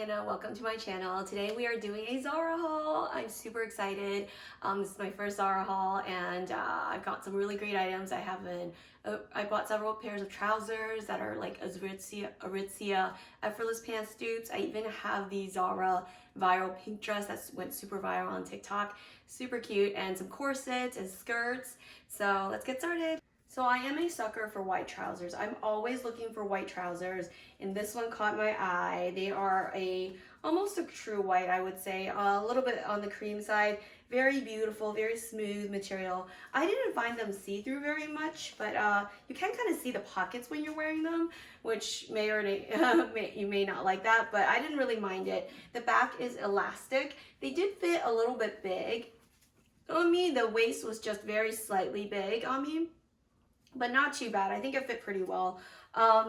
Anna, welcome to my channel. Today we are doing a Zara haul. I'm super excited. This is my first Zara haul and I've got some really great items. I bought several pairs of trousers that are like Aritzia Effortless Pants dupes. I even have the Zara viral pink dress that went super viral on TikTok. Super cute, and some corsets and skirts. So let's get started. So I am a sucker for white trousers. I'm always looking for white trousers, and this one caught my eye. They are almost a true white, I would say, a little bit on the cream side. Very beautiful, very smooth material. I didn't find them see-through very much, but you can kind of see the pockets when you're wearing them, which may or you may not like that, but I didn't really mind it. The back is elastic. They did fit a little bit big on me. The waist was just very slightly big on me, but not too bad. I think it fit pretty well.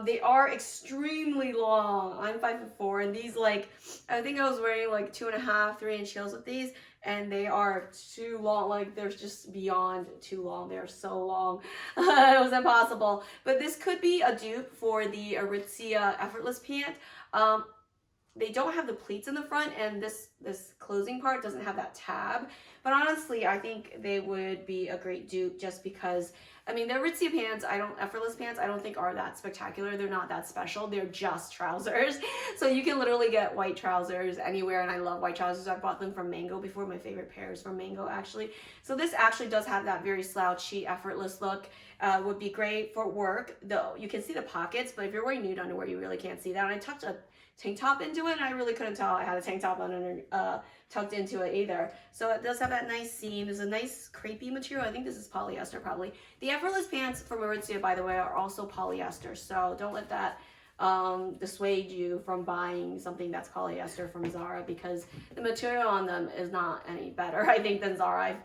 They are extremely long. I'm 5'4", and these, like, I think I was wearing like 2.5, 3-inch heels with these, and they are too long. Like, they're just beyond too long. They're so long. It was impossible. But this could be a dupe for the Aritzia Effortless Pant. They don't have the pleats in the front, and this closing part doesn't have that tab. But honestly, I think they would be a great dupe just because, I mean, the Aritzia pants, Effortless pants, I don't think are that spectacular. They're not that special. They're just trousers. So you can literally get white trousers anywhere, and I love white trousers. I bought them from Mango before. My favorite pair is from Mango, actually. So this actually does have that very slouchy, effortless look. Would be great for work, though. You can see the pockets, but if you're wearing nude underwear, you really can't see that. And I tucked a tank top into it, and I really couldn't tell I had a tank top tucked into it either. So it does have that nice seam. There's a nice crepey material. I think this is polyester probably. The Effortless pants from Aritzia, by the way, are also polyester, so don't let that dissuade you from buying something that's polyester from Zara, because the material on them is not any better, I think, than Zara.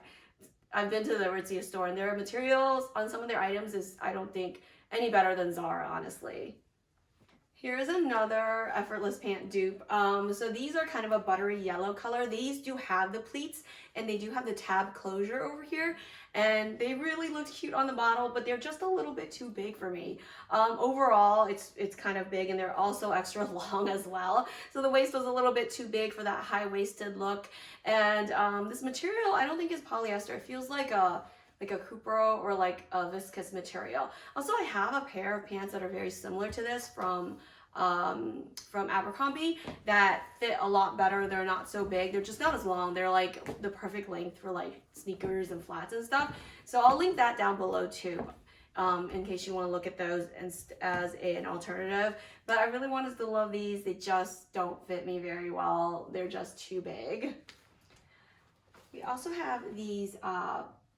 I've been to the Aritzia store, and their materials on some of their items is, I don't think, any better than Zara, honestly. Here's another Effortless pant dupe. So these are kind of a buttery yellow color. These do have the pleats, and they do have the tab closure over here, and they really looked cute on the model, but they're just a little bit too big for me. Overall, it's kind of big, and they're also extra long as well. So the waist was a little bit too big for that high-waisted look. And this material, I don't think is polyester. It feels like a Cupro or like a viscose material. Also, I have a pair of pants that are very similar to this from Abercrombie that fit a lot better. They're not so big. They're just not as long. They're like the perfect length for like sneakers and flats and stuff. So I'll link that down below too, in case you want to look at those as an alternative. But I really wanted to love these. They just don't fit me very well. They're just too big. We also have these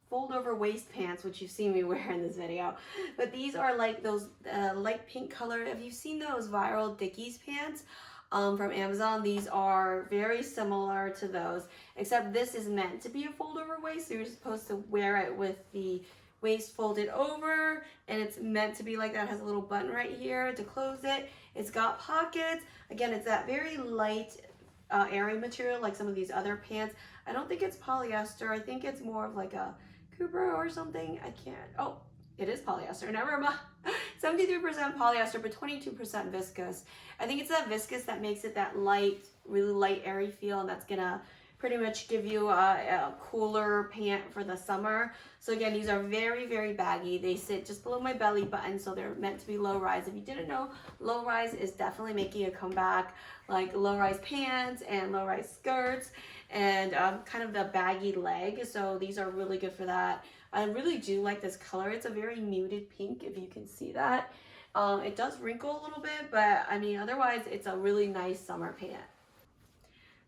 fold over waist pants, which you've seen me wear in this video, but these are like those light pink color. Have you seen those viral Dickies pants from Amazon? These are very similar to those, except this is meant to be a fold over waist, so you're supposed to wear it with the waist folded over, and it's meant to be like that. It has a little button right here to close it. It's got pockets. Again, it's that very light airy material like some of these other pants. I don't think it's polyester. I think it's more of like a Cupro or something. I can't. Oh, it is polyester. Never mind. 73% polyester, but 22% viscose. I think it's that viscose that makes it that light, really light, airy feel, and that's gonna pretty much give you a cooler pant for the summer. So again, these are very, very baggy. They sit just below my belly button, so they're meant to be low rise. If you didn't know, low rise is definitely making a comeback, like low rise pants and low rise skirts, and kind of the baggy leg. So these are really good for that. I really do like this color. It's a very muted pink, if you can see that. It does wrinkle a little bit, but I mean, otherwise it's a really nice summer pant.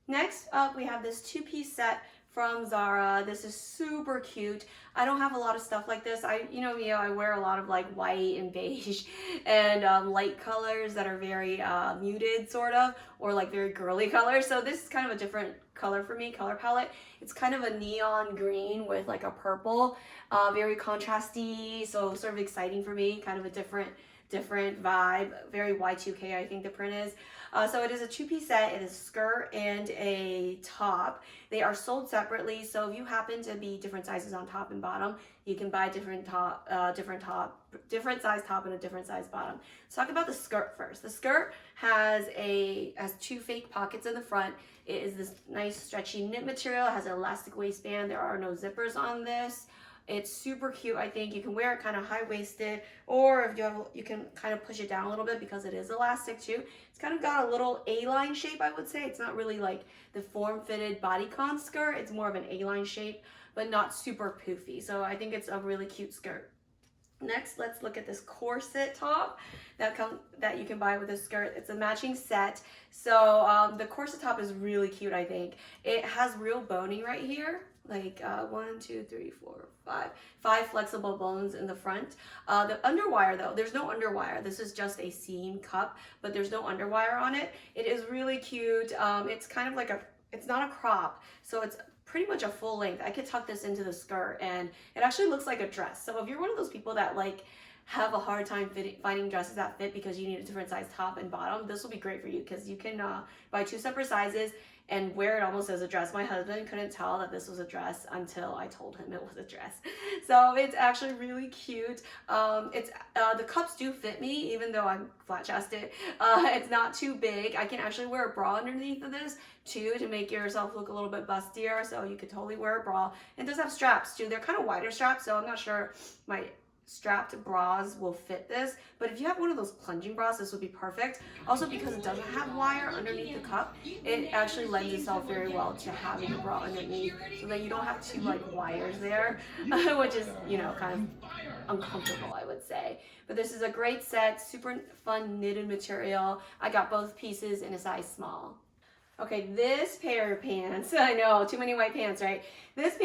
Next up, we have this two-piece set from Zara. This is super cute. I don't have a lot of stuff like this. You know me, I wear a lot of like white and beige and light colors that are very muted sort of, or like very girly colors. So this is kind of a different color for me, color palette. It's kind of a neon green with like a purple, very contrasty, so sort of exciting for me, kind of a different different vibe, very Y2K I think the print is. So it is a two-piece set. It is a skirt and a top. They are sold separately, so if you happen to be different sizes on top and bottom, you can buy different size top and a different size bottom. Let's talk about the skirt first. The skirt has two fake pockets in the front. It is this nice stretchy knit material. It has an elastic waistband. There are no zippers on this. It's super cute. I think you can wear it kind of high-waisted, or if you can kind of push it down a little bit because it is elastic too. It's kind of got a little A-line shape, I would say. It's not really like the form-fitted bodycon skirt. It's more of an A-line shape, but not super poofy. So I think it's a really cute skirt. Next, let's look at this corset top that you can buy with this skirt. It's a matching set. So the corset top is really cute, I think. It has real boning right here, like 1, 2, 3, 4, 5 flexible bones in the front. The underwire though, there's no underwire. This is just a seam cup, but there's no underwire on it. It is really cute. It's kind of like it's not a crop, so it's pretty much a full length. I could tuck this into the skirt and it actually looks like a dress. So if you're one of those people that like have a hard time finding dresses that fit because you need a different size top and bottom, this will be great for you because you can buy 2 separate sizes and wear it almost as a dress. My husband couldn't tell that this was a dress until I told him it was a dress. So it's actually really cute. The cups do fit me even though I'm flat-chested. It's not too big. I can actually wear a bra underneath of this too to make yourself look a little bit bustier, so you could totally wear a bra. It does have straps too. They're kind of wider straps, so I'm not sure my strapped bras will fit this, but if you have one of those plunging bras, this would be perfect. Also, because it doesn't have wire underneath the cup, it actually lends itself very well to having a bra underneath, so that you don't have 2 like wires there, which is, you know, kind of uncomfortable, I would say. But this is a great set, super fun knitted material. I got both pieces in a size small. Okay, this pair of pants, I know, too many white pants, right? These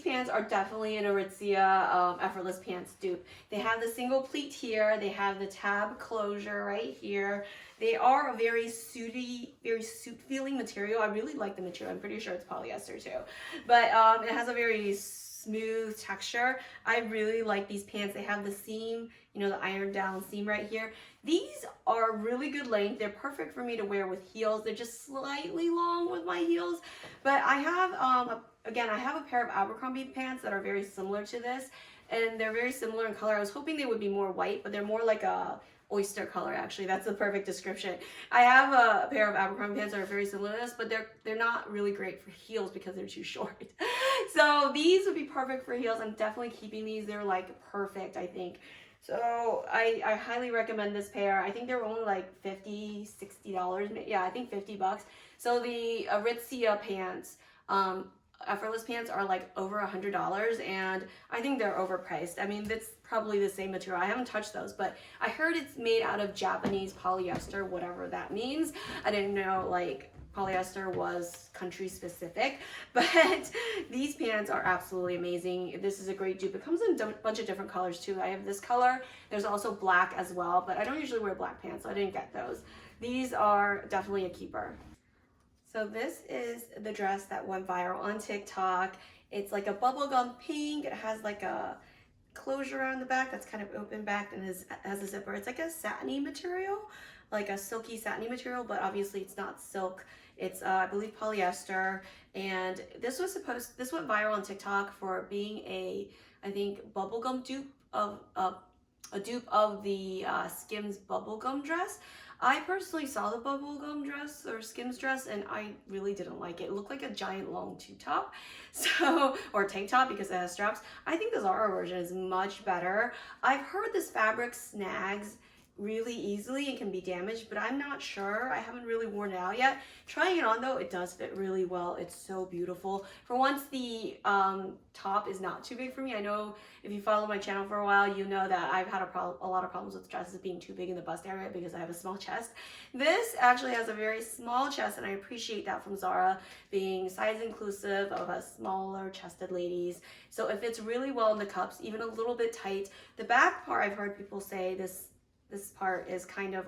pants are definitely an Aritzia Effortless pants dupe. They have the single pleat here. They have the tab closure right here. They are a very suit-feeling material. I really like the material. I'm pretty sure it's polyester too. But it has a very smooth texture. I really like these pants. They have the seam, you know, the iron down seam right here. These are really good length. They're perfect for me to wear with heels. They're just slightly long with my heels, but I have again, I have a pair of Abercrombie pants that are very similar to this, and they're very similar in color. I was hoping they would be more white, but they're more like a oyster color, actually. That's the perfect description. I have a pair of Abercrombie pants that are very similar to this, but they're not really great for heels because they're too short. So these would be perfect for heels. I'm definitely keeping these. They're like perfect, I think. So I highly recommend this pair. I think they're only like $50, $60. Yeah, I think 50 bucks. So the Aritzia pants, Effortless pants are like over $100, and I think they're overpriced. I mean, that's probably the same material. I haven't touched those, but I heard it's made out of Japanese polyester, whatever that means. I didn't know like polyester was country specific, but these pants are absolutely amazing. This is a great dupe. It comes in a bunch of different colors too. I have this color. There's also black as well, but I don't usually wear black pants, so I didn't get those. These are definitely a keeper. So this is the dress that went viral on TikTok. It's like a bubblegum pink. It has like a closure on the back that's kind of open back and has a zipper. It's like a satiny material, like a silky satiny material, but obviously it's not silk. It's I believe polyester, and this went viral on TikTok for being I think bubblegum dupe of a dupe of the Skims bubblegum dress. I personally saw the bubblegum dress or Skims dress, and I really didn't like it. It looked like a giant long tube top, or tank top because it has straps. I think the Zara version is much better. I've heard this fabric snags really easily and can be damaged, but I'm not sure. I haven't really worn it out yet. Trying it on though, it does fit really well. It's so beautiful. For once, the top is not too big for me. I know if you follow my channel for a while, you know that I've had a lot of problems with dresses being too big in the bust area because I have a small chest. This actually has a very small chest, and I appreciate that from Zara, being size inclusive of us smaller chested ladies. So it fits really well in the cups, even a little bit tight. The back part, I've heard people say this this part is kind of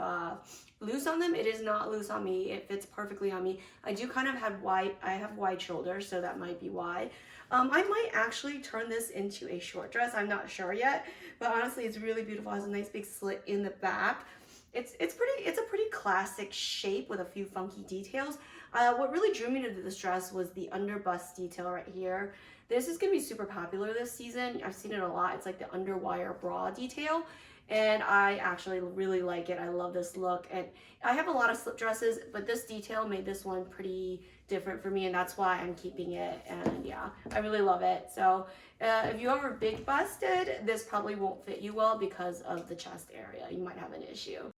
loose on them. It is not loose on me. It fits perfectly on me. I do kind of have wide shoulders, so that might be why. I might actually turn this into a short dress. I'm not sure yet, but honestly, it's really beautiful. It has a nice big slit in the back. It's a pretty classic shape with a few funky details. What really drew me to this dress was the under bust detail right here. This is gonna be super popular this season. I've seen it a lot. It's like the under wire bra detail, and I actually really like it. I love this look, and I have a lot of slip dresses, but this detail made this one pretty different for me, and that's why I'm keeping it. And yeah, I really love it. So if you ever big busted, this probably won't fit you well because of the chest area. You might have an issue.